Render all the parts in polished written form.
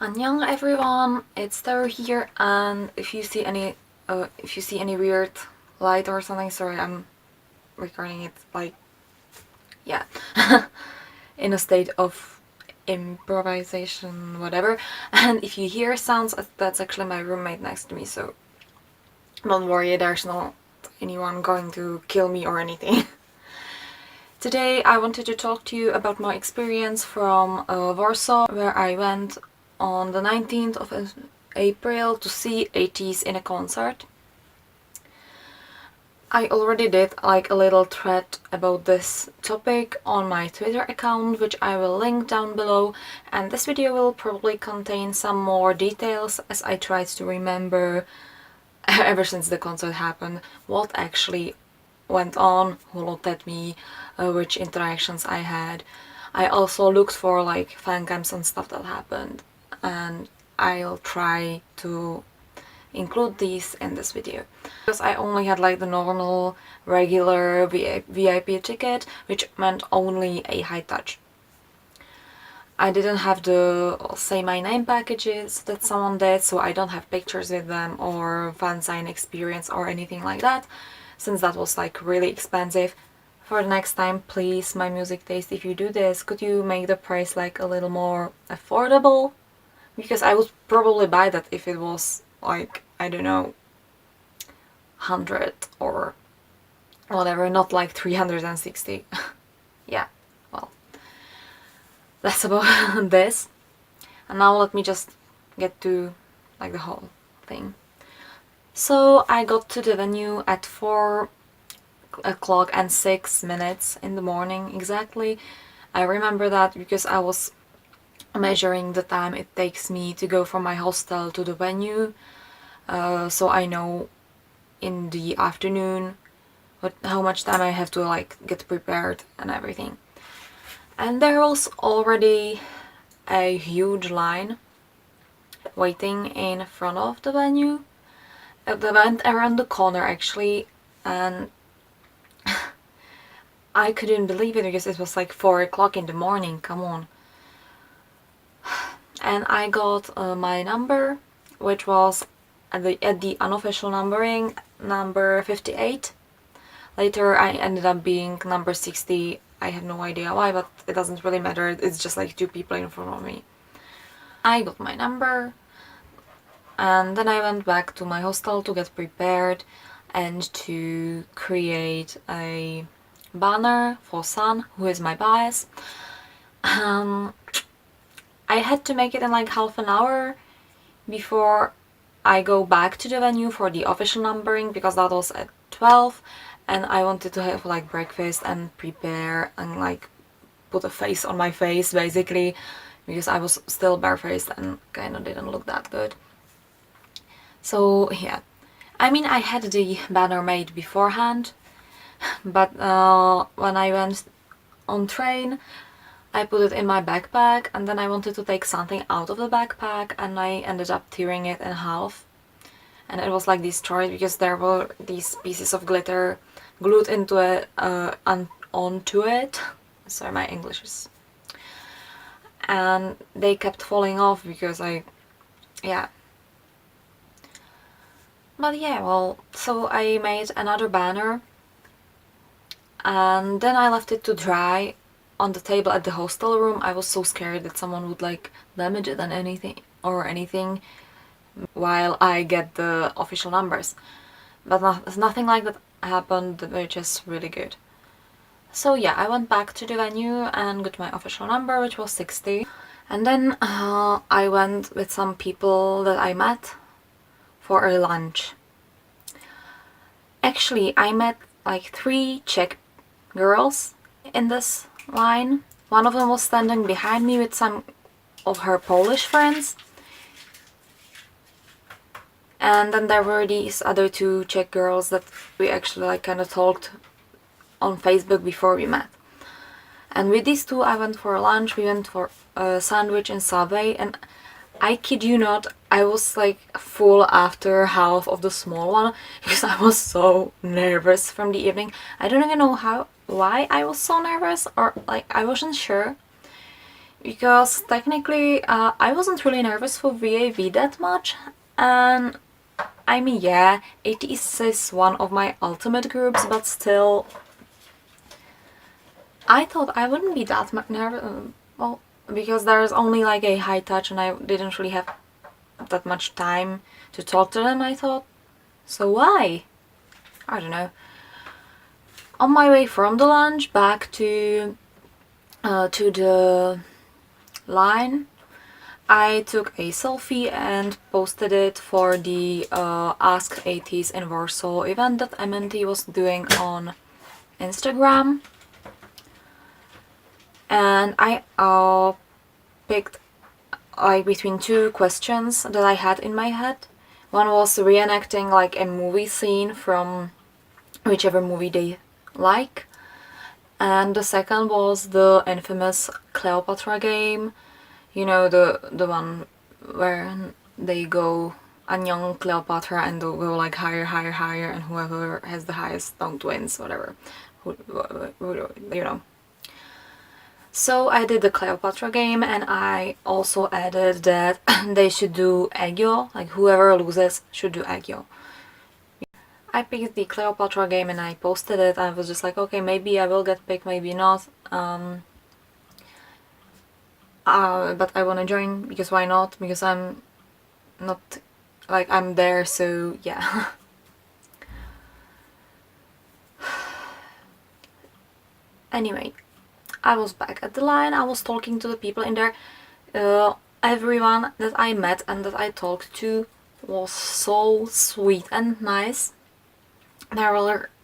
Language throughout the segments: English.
Annyeong everyone, it's Taro here, and if you see any weird light or something, sorry, I'm recording it like, yeah, in a state of improvisation, whatever. And if you hear sounds, that's actually my roommate next to me, so don't worry, there's not anyone going to kill me or anything. Today I wanted to talk to you about my experience from Warsaw, where I went on the 19th of April to see ATEEZ in a concert. I already did like a little thread about this topic on my Twitter account, which I will link down below, and this video will probably contain some more details as I tried to remember ever since the concert happened what actually went on, who looked at me, which interactions I had. I also looked for like fancams and stuff that happened, and I'll try to include these in this video. Because I only had like the normal regular VIP ticket, which meant only a high touch. I didn't have the say my name packages that someone did, so I don't have pictures with them or fan sign experience or anything like that, since that was like really expensive. For the next time, please, my music taste, if you do this, could you make the price like a little more affordable? Because I would probably buy that if it was like, I don't know, 100 or whatever, not like 360. Yeah, well, that's about this. And now let me just get to like the whole thing. So I got to the venue at 4 o'clock and 6 minutes in the morning exactly. I remember that because I was measuring the time it takes me to go from my hostel to the venue, so I know in the afternoon how much time I have to like get prepared and everything. And there was already a huge line waiting in front of the venue. They went around the corner actually, and I couldn't believe it because it was like 4 o'clock in the morning, come on. And I got my number, which was at the unofficial numbering, number 58. Later I ended up being number 60. I have no idea why, but it doesn't really matter, it's just like two people in front of me. I got my number, and then I went back to my hostel to get prepared and to create a banner for Sun, who is my bias. I had to make it in like half an hour before I go back to the venue for the official numbering, because that was at 12, and I wanted to have like breakfast and prepare and like put a face on my face basically, because I was still barefaced and kind of didn't look that good. So yeah, I mean, I had the banner made beforehand, but when I went on train I put it in my backpack, and then I wanted to take something out of the backpack and I ended up tearing it in half, and it was like destroyed because there were these pieces of glitter glued into it, onto it. Sorry, my English is... And they kept falling off because yeah. But yeah, well, so I made another banner, and then I left it to dry on the table at the hostel room. I was so scared that someone would like damage it and anything while I get the official numbers, but nothing like that happened, which is really good. So yeah, I went back to the venue and got my official number, which was 60, and then I went with some people that I met for a lunch. Actually, I met like 3 Czech girls in this line. One of them was standing behind me with some of her Polish friends, and then there were these other 2 Czech girls that we actually like kind of talked on Facebook before we met. And with these 2 I went for lunch. We went for a sandwich in Subway, and I kid you not, I was like full after half of the small one because I was so nervous from the evening. I don't even know why I was so nervous, or like I wasn't sure, because technically I wasn't really nervous for VAV that much, and I mean, yeah, ATEEZ is one of my ultimate groups, but still, I thought I wouldn't be that much nervous, well, because there's only like a high touch and I didn't really have that much time to talk to them, I thought. So why? I don't know. On my way from the lunch back to the line, I took a selfie and posted it for the AskAteezInWarsaw event that MNT was doing on Instagram. And I picked like between two questions that I had in my head. One was reenacting like a movie scene from whichever movie they like, and the second was the infamous Cleopatra game, you know, the one where they go a young Cleopatra and they'll go like higher, higher, higher, and whoever has the highest don't wins, whatever, you know. So I did the Cleopatra game, and I also added that they should do aegyo, like whoever loses should do aegyo. I picked the Cleopatra game and I posted it. I was just like, okay, maybe I will get picked, maybe not. But I want to join, because why not? Because I'm not, like, I'm there, so yeah. Anyway, I was back at the line. I was talking to the people in there. Everyone that I met and that I talked to was so sweet and nice.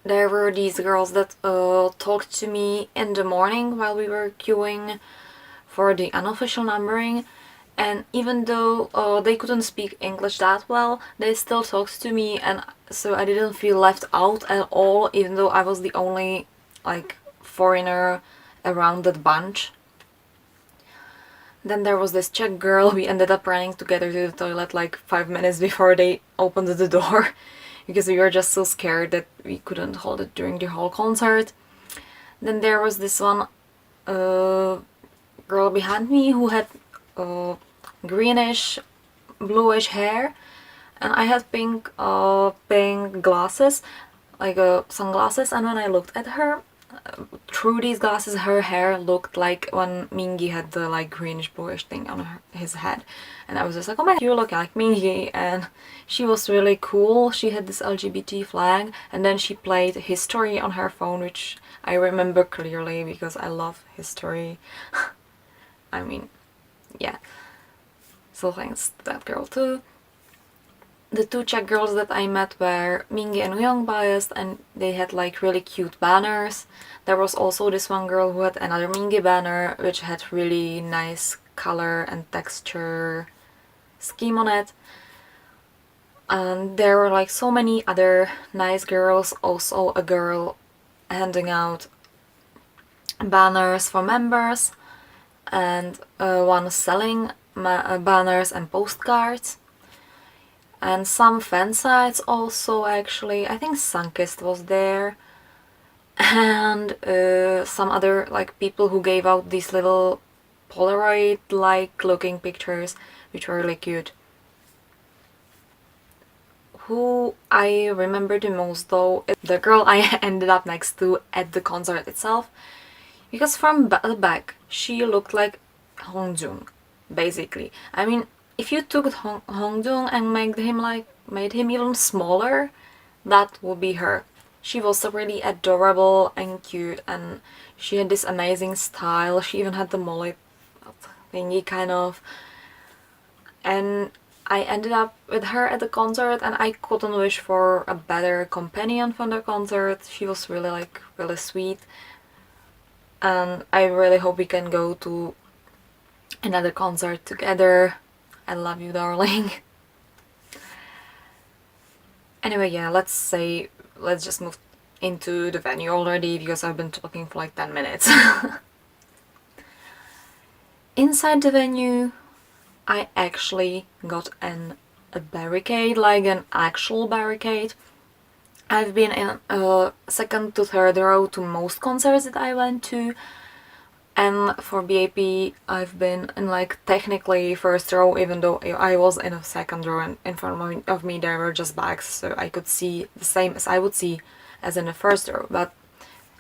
There were these girls that talked to me in the morning while we were queuing for the unofficial numbering, and even though they couldn't speak English that well, they still talked to me, and so I didn't feel left out at all, even though I was the only like foreigner around that bunch. Then there was this Czech girl. We ended up running together to the toilet like 5 minutes before they opened the door because we were just so scared that we couldn't hold it during the whole concert. Then there was this one girl behind me who had greenish, bluish hair, and I had pink glasses, like sunglasses, and when I looked at her, through these glasses, her hair looked like when Mingi had the like greenish bluish thing on his head, and I was just like, oh my god, you look like Mingi. And she was really cool. She had this LGBT flag, and then she played history on her phone, which I remember clearly because I love history. I mean, yeah, so thanks to that girl too. The two Czech girls that I met were Mingi and Young Biased, and they had like really cute banners. There was also this one girl who had another Mingi banner, which had really nice color and texture scheme on it. And there were like so many other nice girls, also a girl handing out banners for members, and one selling banners and postcards. And some fan sites also, actually. I think Sunkist was there. And some other like people who gave out these little Polaroid-like looking pictures, which were really cute. Who I remember the most though is the girl I ended up next to at the concert itself. Because from the back, she looked like Hongjoong, basically. I mean, if you took Hongjoong and made him even smaller, that would be her. She was really adorable and cute, and she had this amazing style. She even had the mullet thingy kind of. And I ended up with her at the concert, and I couldn't wish for a better companion for the concert. She was really really sweet, and I really hope we can go to another concert together. I love you, darling. Anyway, yeah, let's just move into the venue already, because I've been talking for like 10 minutes. Inside the venue, I actually got a barricade, like an actual barricade. I've been in second to third row to most concerts that I went to, And for BAP, I've been in like technically first row, even though I was in a second row, and in front of me there were just bags, so I could see the same as I would see as in the first row. But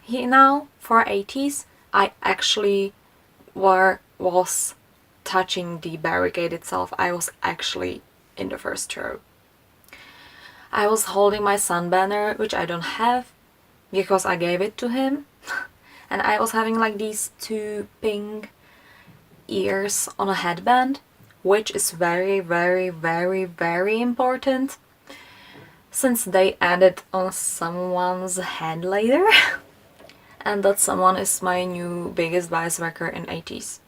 here now, for ATEEZ, I actually was touching the barricade itself. I was actually in the first row. I was holding my sun banner, which I don't have because I gave it to him. And I was having like these two pink ears on a headband, which is very, very, very, very important since they added on someone's head later. And that someone is my new biggest bias wrecker in ATEEZ.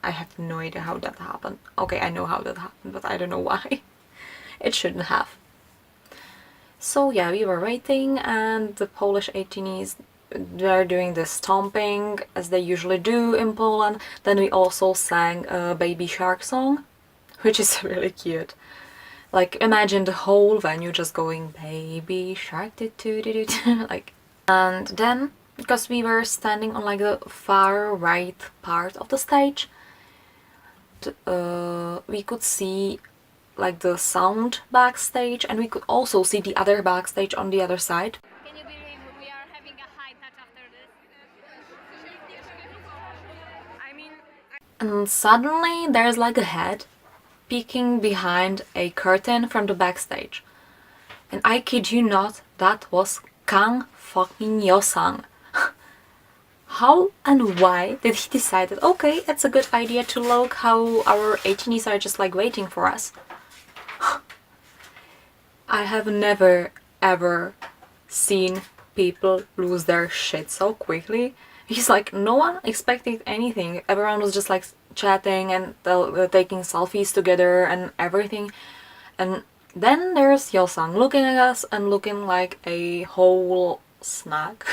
I have no idea how that happened. Okay, I know how that happened, but I don't know why. It shouldn't have. So yeah, we were waiting, and the Polish 18s, they're doing the stomping as they usually do in Poland. Then we also sang a Baby Shark song, which is really cute. Like, imagine the whole venue just going Baby Shark, like. And then, because we were standing on like the far right part of the stage, we could see like the sound backstage, and we could also see the other backstage on the other side. Can you believe we are having a high touch after this? And suddenly there's like a head peeking behind a curtain from the backstage. And I kid you not, that was Kang fucking Yosang. How and why did he decide that, okay, it's a good idea to look how our 18s are just like waiting for us? I have never ever seen people lose their shit so quickly. He's like, no one expected anything. Everyone was just like chatting and taking selfies together and everything. And then there's Yosang looking at us and looking like a whole snack.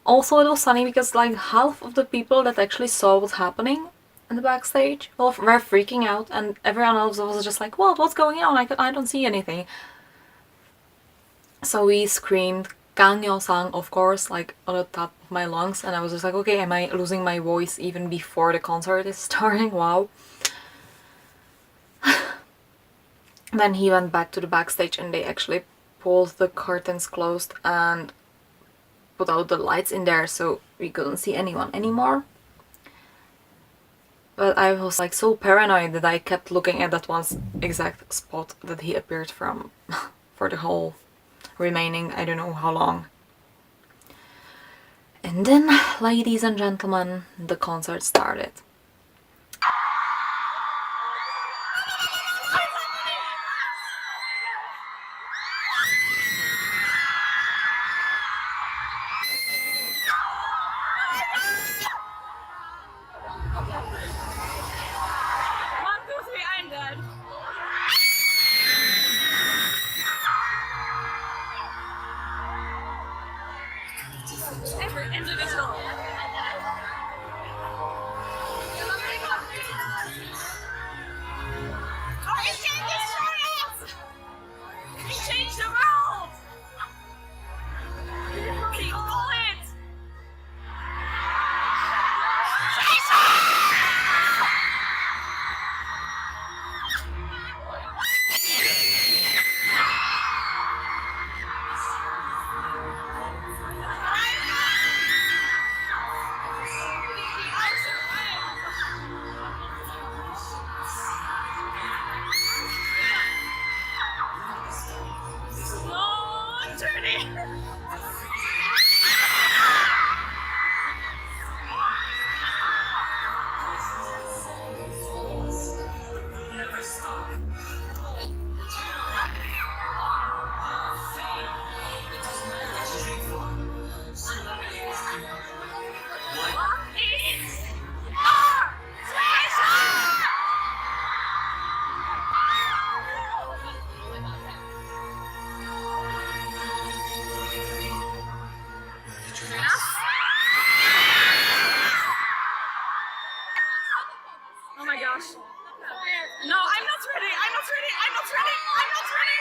Also, it was funny because like half of the people that actually saw what's happening in the backstage were freaking out, and everyone else was just like, what? What's going on? I don't see anything. So we screamed Kang Yo-sang, of course, like on the top of my lungs, and I was just like, okay, am I losing my voice even before the concert is starting? Wow. Then he went back to the backstage, and they actually pulled the curtains closed and put out the lights in there, so we couldn't see anyone anymore. But I was like so paranoid that I kept looking at that one exact spot that he appeared from for the whole remaining, I don't know how long. And then, ladies and gentlemen, the concert started. Every individual. Oh, you can't destroy us! We changed the world! We own it! Oh my gosh. No, I'm not ready. I'm not ready. I'm not ready. I'm not ready.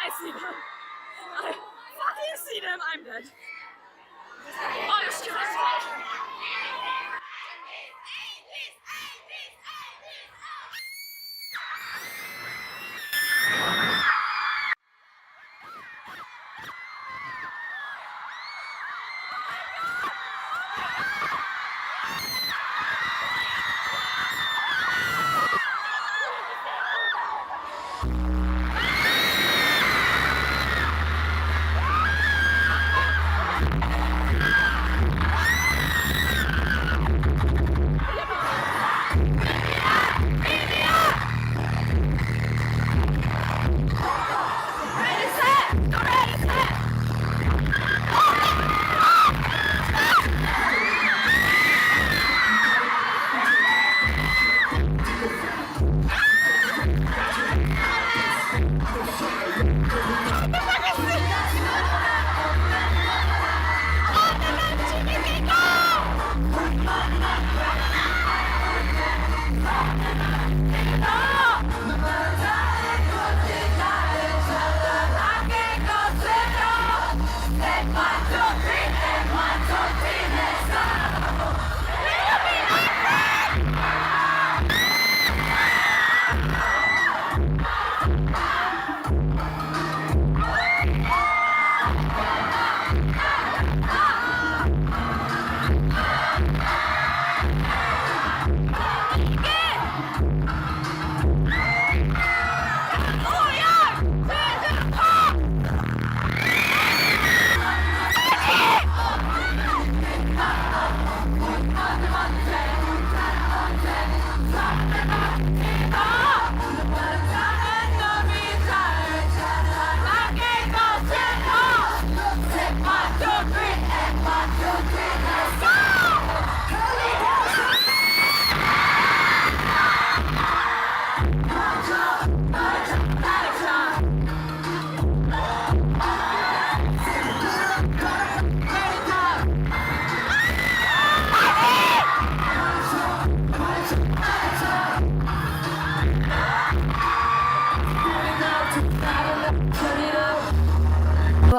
I see. you see them, I'm dead. Oh, you're stupid as fuck.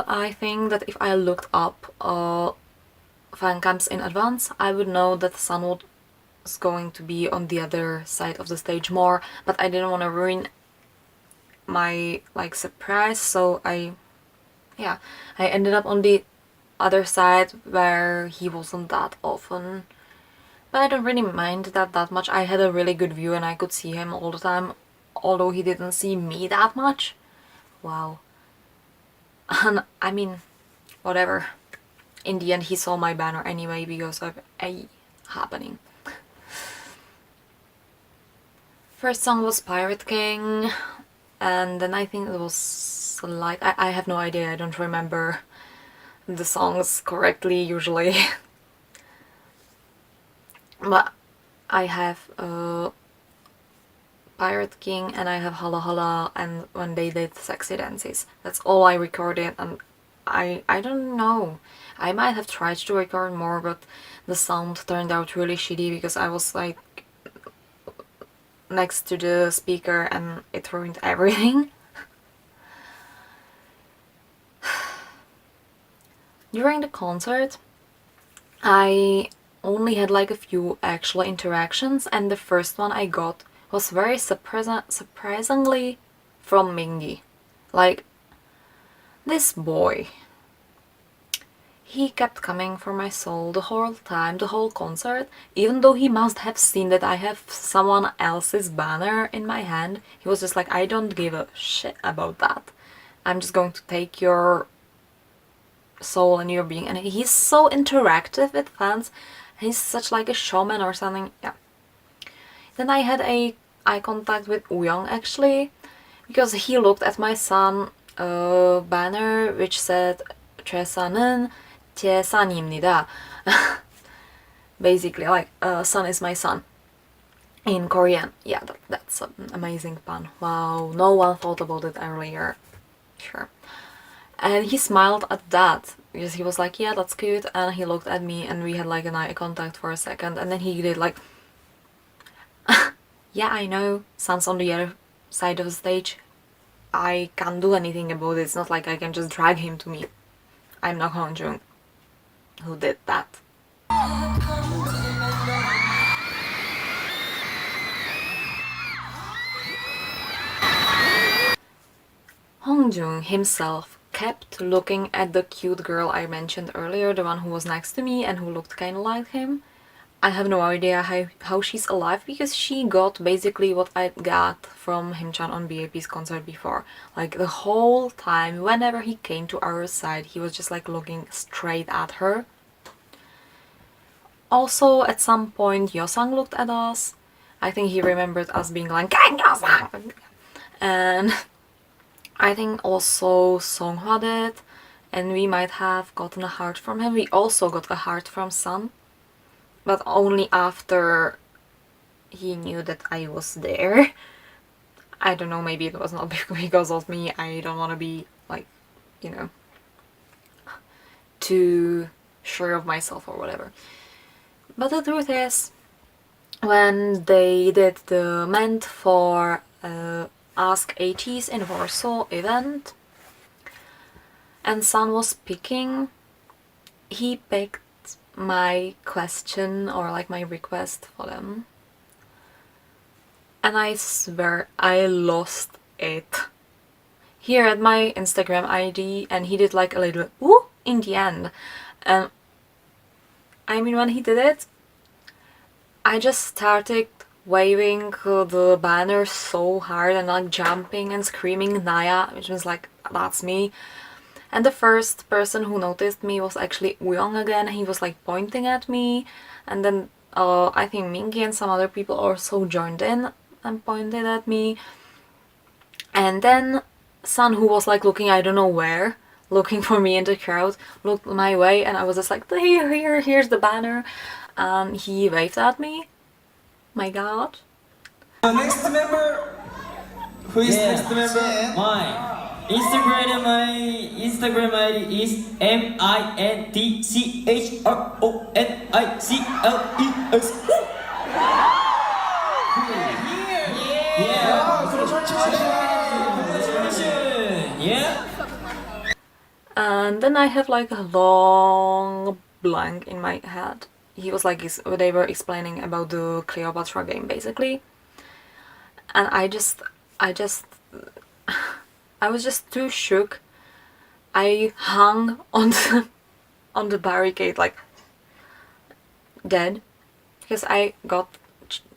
I think that if I looked up fancams in advance, I would know that the sun was going to be on the other side of the stage more, but I didn't want to ruin my like surprise, so I ended up on the other side where he wasn't that often. But I don't really mind that much. I had a really good view and I could see him all the time, although he didn't see me that much. Wow. And I mean, whatever. In the end, he saw my banner anyway because of a happening. First song was Pirate King, and then I think it was like, I have no idea, I don't remember the songs correctly usually. But I have Pirate King and I have Hala Hala and when they did Sexy Dances. That's all I recorded, and I don't know. I might have tried to record more, but the sound turned out really shitty because I was like next to the speaker and it ruined everything. During the concert, I only had like a few actual interactions, and the first one I got was very surprisingly from Mingy. Like, this boy, he kept coming for my soul the whole time, the whole concert, even though he must have seen that I have someone else's banner in my hand. He was just like, I don't give a shit about that. I'm just going to take your soul and your being. And he's so interactive with fans. He's such like a showman or something. Yeah. Then I had a eye contact with Uyong actually, because he looked at my son banner which said 최선은 제 선입니다. Basically like son is my son in Korean. Yeah, that's an amazing pun. Wow, no one thought about it earlier. Sure. And he smiled at that because he was like, yeah, that's cute, and he looked at me and we had like an eye contact for a second, and then he did like yeah, I know, son's on the other side of the stage. I can't do anything about it. It's not like I can just drag him to me. I'm not Hongjung who did that. Hongjung himself kept looking at the cute girl I mentioned earlier, the one who was next to me and who looked kinda like him. I have no idea how she's alive, because she got basically what I got from Himchan on BAP's concert before. Like, the whole time, whenever he came to our side, he was just like looking straight at her. Also, at some point, Yosang looked at us. I think he remembered us being like, "Gang Yosang!" And I think also Songhwa did, and we might have gotten a heart from him. We also got a heart from Sun, but only after he knew that I was there. I don't know, maybe it was not because of me. I don't want to be, like, you know, too sure of myself or whatever. But the truth is, when they did the Ment for AskAteEZ in Warsaw event, and Sun was speaking, he picked my question, or like my request for them, and I swear I lost it. He read my Instagram ID and he did like a little ooh in the end, and I mean, when he did it, I just started waving the banner so hard and like jumping and screaming Naya, which was like, that's me. And the first person who noticed me was actually Uyong again. He was like pointing at me, and then I think Mingy and some other people also joined in and pointed at me. And then Sun, who was like looking I don't know where, looking for me in the crowd, looked my way, and I was just like, here's the banner. He waved at me. My god. Next member. Who is next member? My Instagram ID is MINTCHRONICLES. Wow, congratulations! Yeah. And then I have like a long blank in my head. He was like, they were explaining about the Cleopatra game basically, and I was just too shook. I hung on the barricade like dead, because I got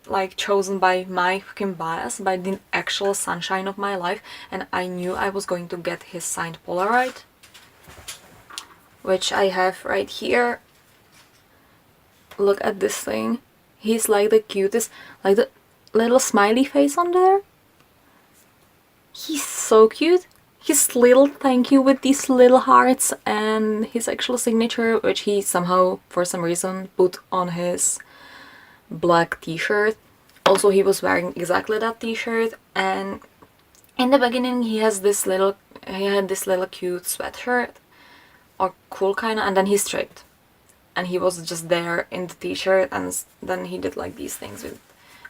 like chosen by my fucking bias, by the actual sunshine of my life, and I knew I was going to get his signed Polaroid, which I have right here. Look at this thing. He's like the cutest, like the little smiley face on there. He's so cute. His little thank you with these little hearts, and his actual signature, which he somehow, for some reason, put on his black t-shirt. Also, he was wearing exactly that t-shirt, and in the beginning he had this little cute sweatshirt, or cool kinda, and then he stripped. And he was just there in the t-shirt, and then he did like these things with,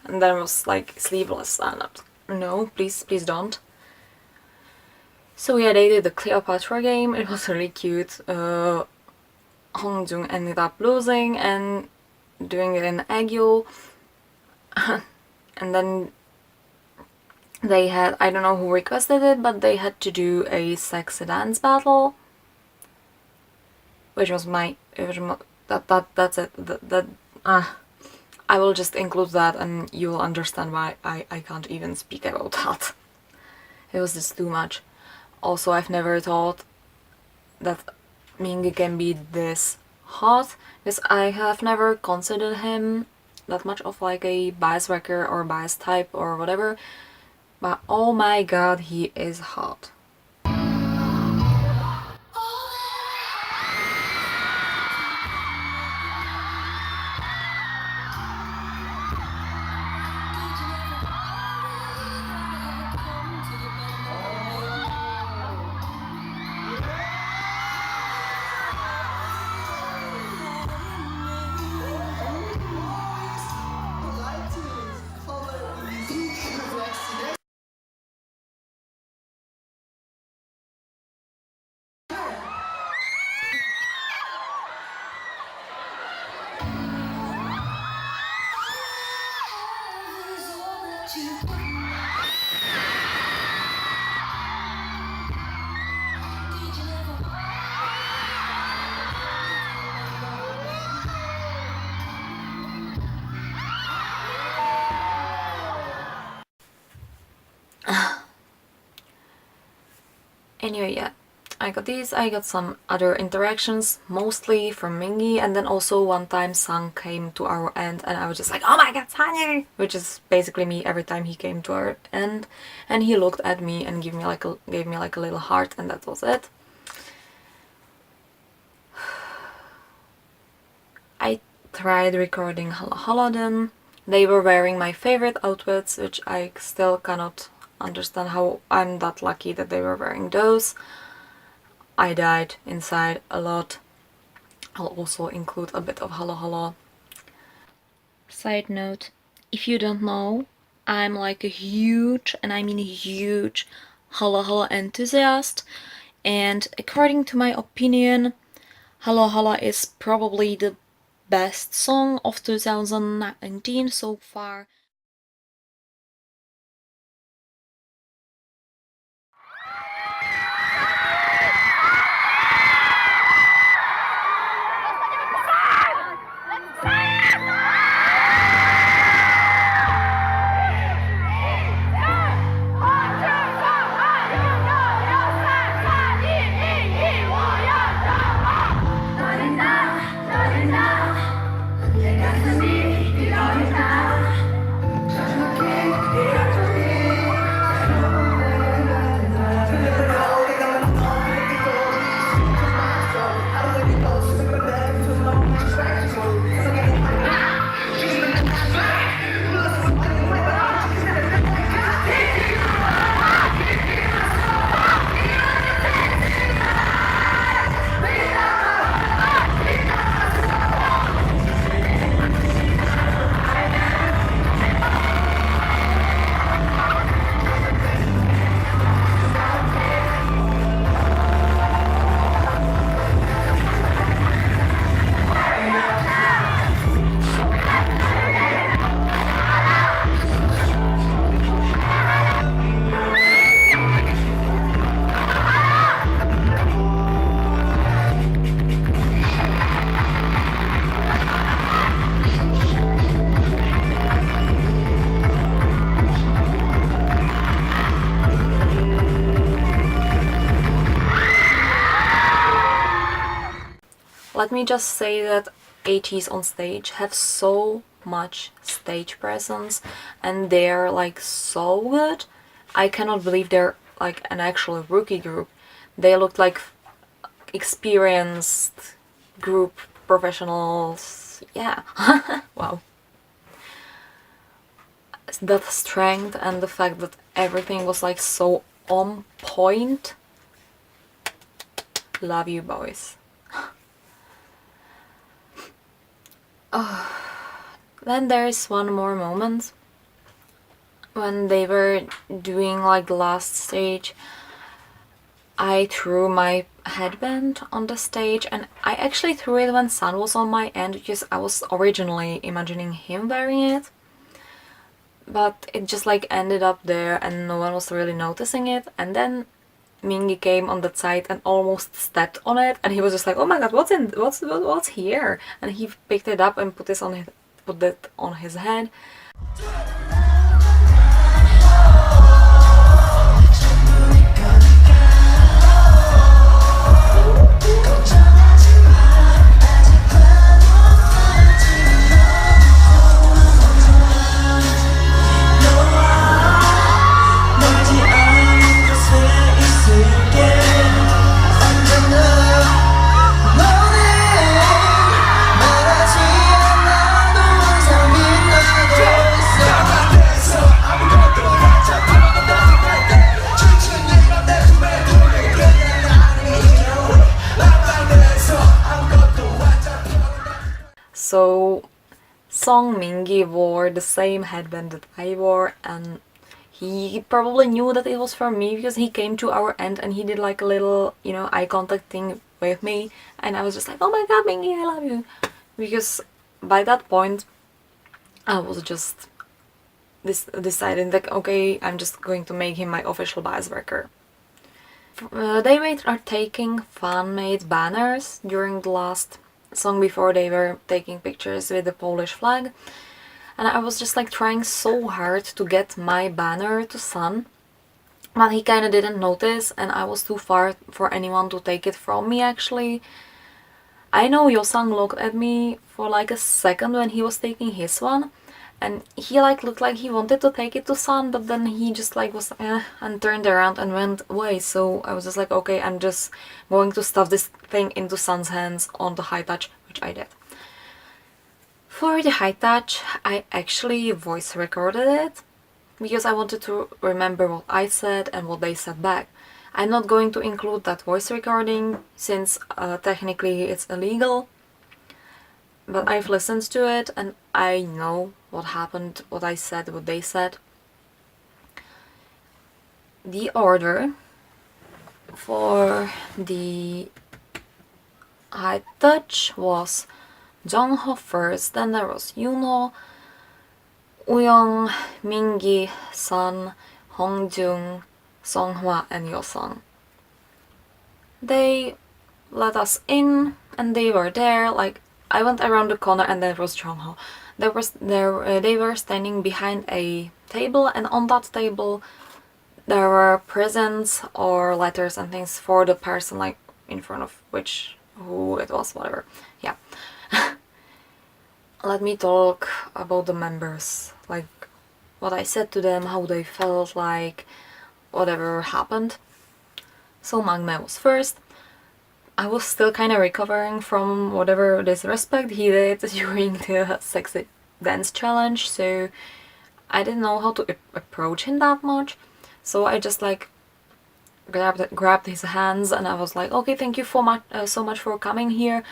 and then it was like sleeveless, and no, please don't. So yeah, they did the Cleopatra game. It was really cute. Hongjung ended up losing and doing it in Aegyo. And then they had, I don't know who requested it, but they had to do a sexy dance battle, which was that's it. I will just include that, and you will understand why I can't even speak about that. It was just too much. Also, I've never thought that Mingy can be this hot, because I have never considered him that much of like a bias wrecker or bias type or whatever, but oh my god, he is hot. Anyway, yeah, I got these. I got some other interactions, mostly from Mingy, and then also one time Sang came to our end and I was just like, oh my god, Sunny! Which is basically me every time he came to our end, and he looked at me and gave me like a little heart, and that was it. I tried recording Hala Hala then. They were wearing my favorite outfits, which I still cannot understand how I'm that lucky that they were wearing those. I died inside a lot. I'll also include a bit of Hala Hala. Side note, if you don't know, I'm like a huge, and I mean huge, Hala Hala enthusiast, and according to my opinion, Hala Hala is probably the best song of 2019 so far. Let me just say that ATEEZ on stage have so much stage presence and they're like so good. I cannot believe they're like an actual rookie group. They look like experienced group professionals. Yeah. Wow. That strength and the fact that everything was like so on point. Love you, boys. Then there is one more moment when they were doing like the last stage. I threw my headband on the stage, and I actually threw it when Sun was on my end because I was originally imagining him wearing it, but it just like ended up there and no one was really noticing it. And then Mingy came on that side and almost stepped on it, and he was just like, oh my god, what's here? And he picked it up and put it on his head. So Song Mingy wore the same headband that I wore, and he probably knew that it was for me because he came to our end and he did like a little, you know, eye contact thing with me, and I was just like, oh my god, Mingy, I love you. Because by that point I was just deciding that, okay, I'm just going to make him my official bias-wrecker. They are taking fan-made banners during the last song before they were taking pictures with the Polish flag, and I was just like trying so hard to get my banner to Sun, but he kind of didn't notice, and I was too far for anyone to take it from me actually. I know Yosang looked at me for like a second when he was taking his one, and he like looked like he wanted to take it to Sun, but then he just like was and turned around and went away. So I was just like, okay, I'm just going to stuff this thing into Sun's hands on the high touch, which I did. For the high touch, I actually voice recorded it because I wanted to remember what I said and what they said back. I'm not going to include that voice recording since technically it's illegal, but I've listened to it and I know what happened, what I said, what they said. The order for the high touch was Jongho first, then there was Yuno, Uyong, Mingi, Sun, Hongjung, Songhwa, and Yosang. They let us in and they were there. Like, I went around the corner and there was Jongho. They were standing behind a table, and on that table there were presents or letters and things for the person like in front of who it was, whatever. Yeah. Let me talk about the members, like what I said to them, how they felt, like whatever happened. So Magme was first. I was still kind of recovering from whatever disrespect he did during the sexy dance challenge, so I didn't know how to approach him that much. So I just like grabbed his hands and I was like, okay, thank you so much for coming here.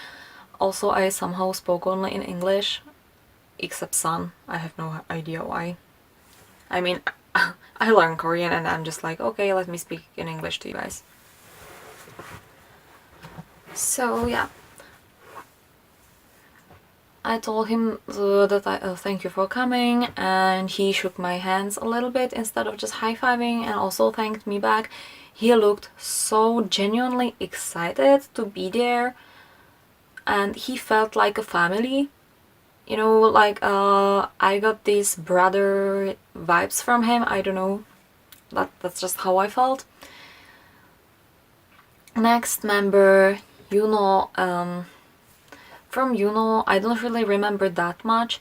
Also, I somehow spoke only in English, except Sun. I have no idea why. I mean, I learned Korean and I'm just like, okay, let me speak in English to you guys. So yeah, I told him that I thank you for coming, and he shook my hands a little bit instead of just high-fiving, and also thanked me back. He looked so genuinely excited to be there, and he felt like a family. You know, like I got these brother vibes from him. I don't know, that's just how I felt. Next member, Yuno. From Yuno, I don't really remember that much.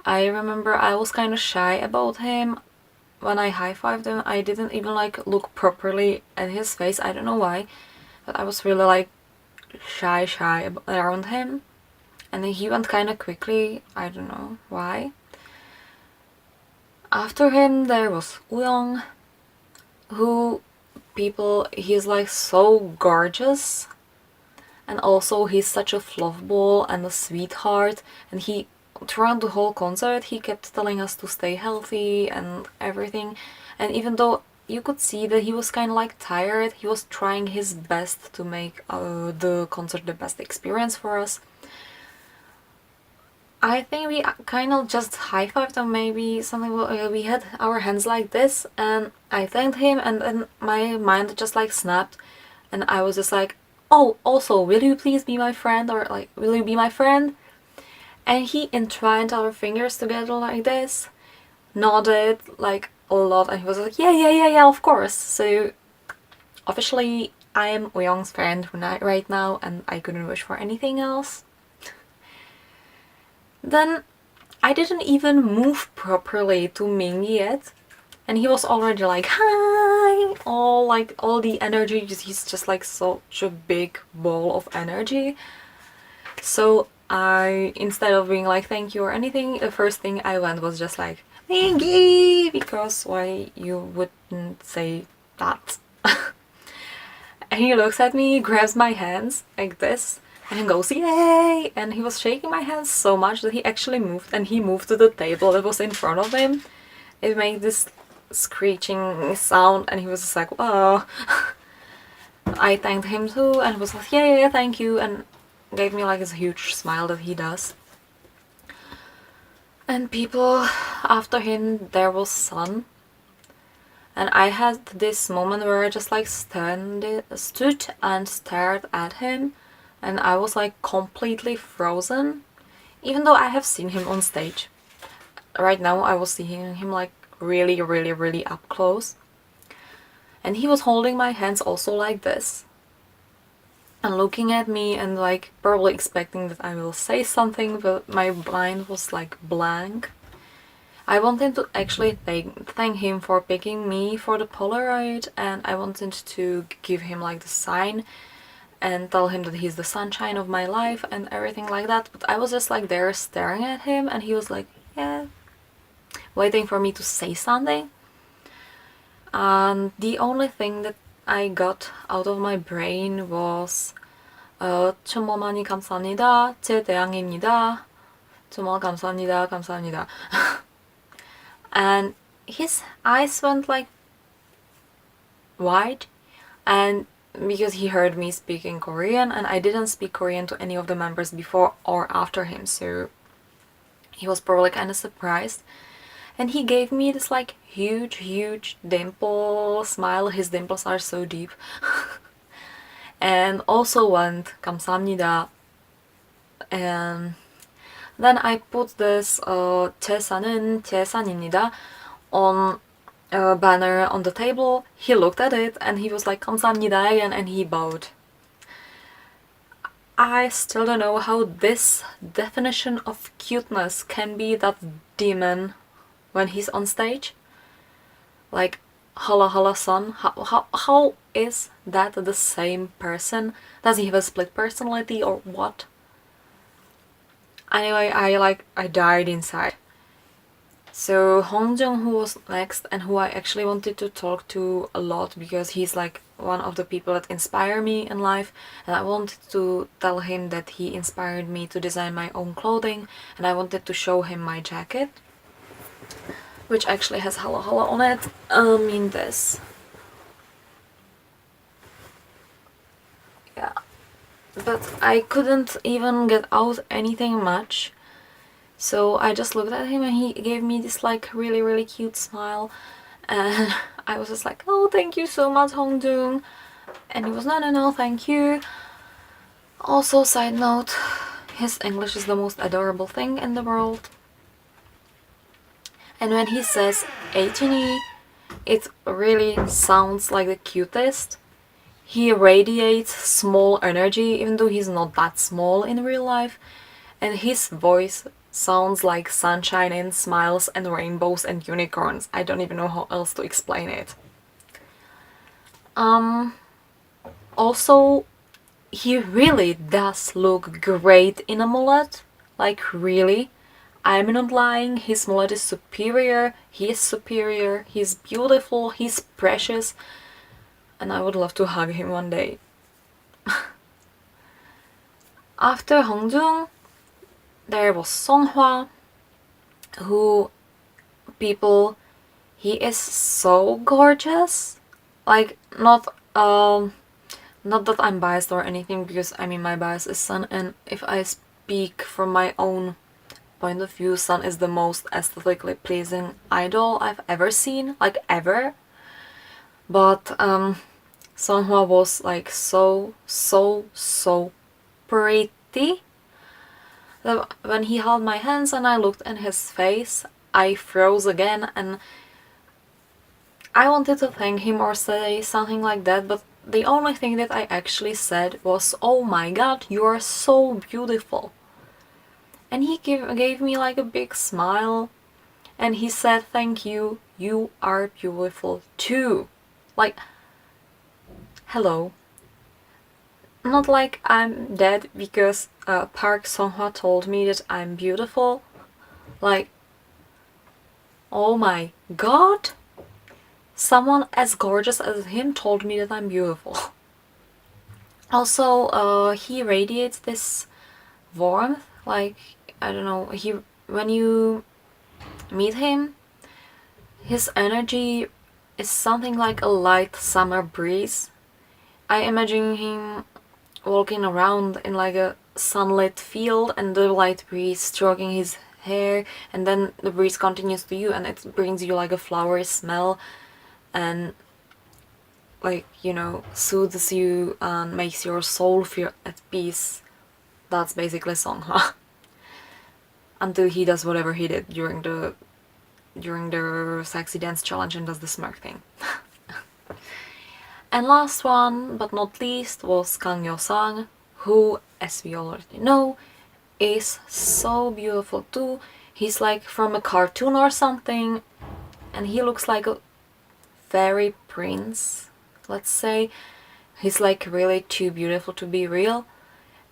I remember I was kind of shy about him. When I high-fived him, I didn't even like look properly at his face. I don't know why, but I was really like shy around him, and then he went kind of quickly. I don't know why. After him there was Uyong, who he's like so gorgeous, and also he's such a fluff ball and a sweetheart, and he throughout the whole concert he kept telling us to stay healthy and everything, and even though you could see that he was kind of like tired, he was trying his best to make the concert the best experience for us. I think we kind of just high-fived or maybe something, we had our hands like this, and I thanked him, and then my mind just like snapped, and I was just like, oh, also, will you please be my friend, or like, will you be my friend? And he entwined our fingers together like this, nodded like a lot, and he was like, yeah, of course. So officially I am Uyong's friend right now, and I couldn't wish for anything else. Then I didn't even move properly to Ming yet, and he was already like, hi, all the energy, he's just like such a big ball of energy. So I, instead of being like thank you or anything, the first thing I went was just like, Mingy, because why you wouldn't say that? And he looks at me, grabs my hands like this, and he goes, yay! And he was shaking my hands so much that he actually moved, and he moved to the table that was in front of him. It made this screeching sound, and he was just like, oh. I thanked him too, and was like, yeah, thank you, and gave me like this huge smile that he does. And people after him, there was Sun, and I had this moment where I just like stood and stared at him, and I was like completely frozen, even though I have seen him on stage. Right now I was seeing him like really up close, and he was holding my hands also like this and looking at me and like probably expecting that I will say something, but my mind was like blank. I wanted to actually thank him for picking me for the Polaroid, and I wanted to give him like the sign and tell him that he's the sunshine of my life and everything like that, but I was just like there staring at him, and he was like, yeah, waiting for me to say something. And the only thing that I got out of my brain was 정말 많이 감사합니다. 제 대왕입니다. 정말 감사합니다. 감사합니다. And his eyes went like wide, and because he heard me speaking Korean, and I didn't speak Korean to any of the members before or after him, so he was probably kind of surprised. And he gave me this like huge dimple smile. His dimples are so deep. And also went 감사합니다. And then I put this 제산은 제산입니다 on a banner on the table. He looked at it and he was like 감사합니다 again, and he bowed. I still don't know how this definition of cuteness can be that demon when he's on stage. Like, Hala Hala Son, how is that the same person? Does he have a split personality or what? Anyway, I died inside. So Hongjung, who was next and who I actually wanted to talk to a lot because he's like one of the people that inspire me in life, and I wanted to tell him that he inspired me to design my own clothing, and I wanted to show him my jacket, which actually has Hala Hala on it, in this. Yeah, but I couldn't even get out anything much, so I just looked at him and he gave me this like really cute smile, and I was just like, oh, thank you so much, Hongjung. And he was, no, thank you. Also, side note, his English is the most adorable thing in the world. And when he says ATEEZ, it really sounds like the cutest. He radiates small energy, even though he's not that small in real life. And his voice sounds like sunshine and smiles and rainbows and unicorns. I don't even know how else to explain it. Also, he really does look great in a mullet. Like, really. I'm not lying, his mullet is superior, he is superior, he's beautiful, he's precious, and I would love to hug him one day. After Hongjung, there was Songhwa, who, people, he is so gorgeous. Like, not that I'm biased or anything, because I mean my bias is Sun, and if I speak from my own point of view, Sun is the most aesthetically pleasing idol I've ever seen, like ever. But Songhwa was like so pretty. When he held my hands and I looked in his face, I froze again, and I wanted to thank him or say something like that, but the only thing that I actually said was, oh my god, you are so beautiful. And he gave me like a big smile, and he said, thank you, you are beautiful too. Like, hello. Not like I'm dead because Park Songhwa told me that I'm beautiful. Like, oh my god, someone as gorgeous as him told me that I'm beautiful. Also, he radiates this warmth. Like, I don't know, when you meet him, his energy is something like a light summer breeze. I imagine him walking around in like a sunlit field and the light breeze stroking his hair, and then the breeze continues to you and it brings you like a flowery smell and, like, you know, soothes you and makes your soul feel at peace. That's basically Songhwa. Until he does whatever he did during the sexy dance challenge and does the smirk thing. And last one, but not least, was Kang Yo-sang, who, as we already know, is so beautiful too. He's like from a cartoon or something, and he looks like a fairy prince, let's say. He's like really too beautiful to be real,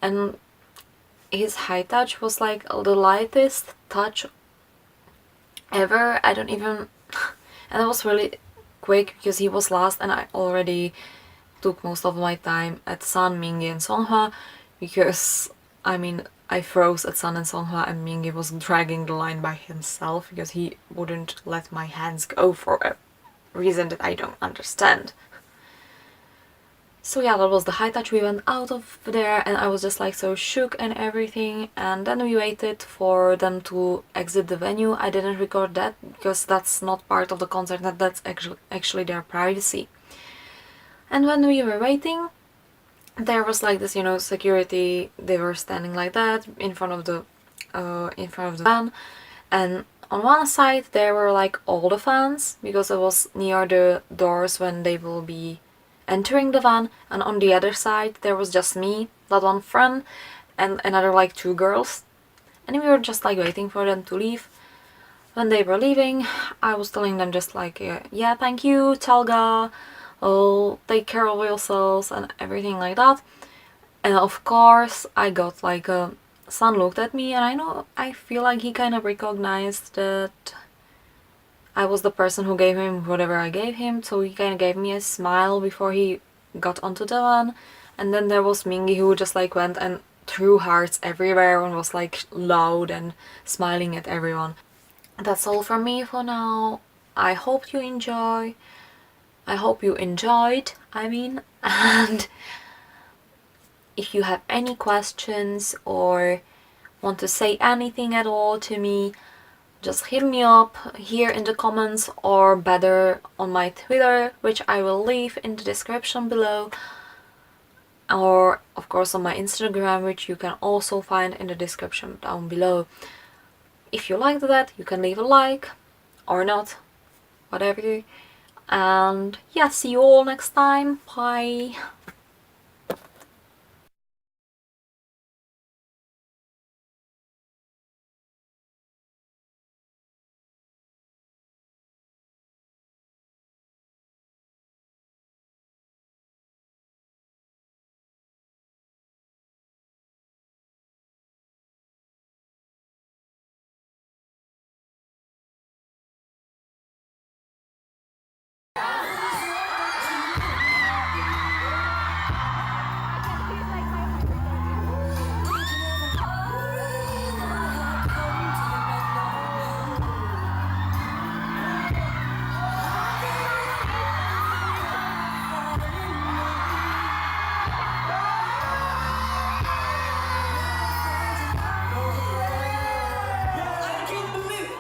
and his high touch was like the lightest touch ever. I don't even and it was really quick because he was last and I already took most of my time at Sun, Mingi and Songhwa, because I mean I froze at Sun and Songhwa and Mingi was dragging the line by himself because he wouldn't let my hands go for a reason that I don't understand. So yeah, that was the high touch. We went out of there and I was just like so shook and everything, and then we waited for them to exit the venue. I didn't record that because that's not part of the concert, that's actually their privacy. And when we were waiting, there was like this, you know, security. They were standing like that in front of the van, and on one side there were like all the fans because it was near the doors when they will be entering the van, and on the other side there was just me, that one friend, and another like 2 girls, and we were just like waiting for them to leave. When they were leaving, I was telling them just like, yeah, thank you, Talga, oh, take care of yourselves and everything like that. And of course I got like Sun looked at me, and I feel like he kind of recognized that I was the person who gave him whatever I gave him, so he kind of gave me a smile before he got onto the van. And then there was Mingi, who just like went and threw hearts everywhere and was like loud and smiling at everyone. That's all from me for now. I hope you enjoy. I hope you enjoyed, I mean. And if you have any questions or want to say anything at all to me, just hit me up here in the comments, or better on my Twitter, which I will leave in the description below, or of course on my Instagram, which you can also find in the description down below. If you liked that, you can leave a like or not, whatever. And yeah, see you all next time. Bye.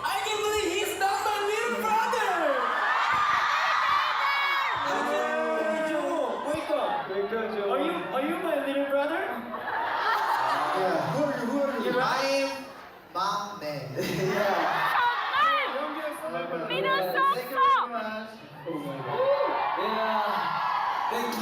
I can't believe he's not my little brother! Wake up! Are you my little brother? Yeah. Who are you? I'm 막내. Yeah. Minus Thank you very much. Yeah. Thank you.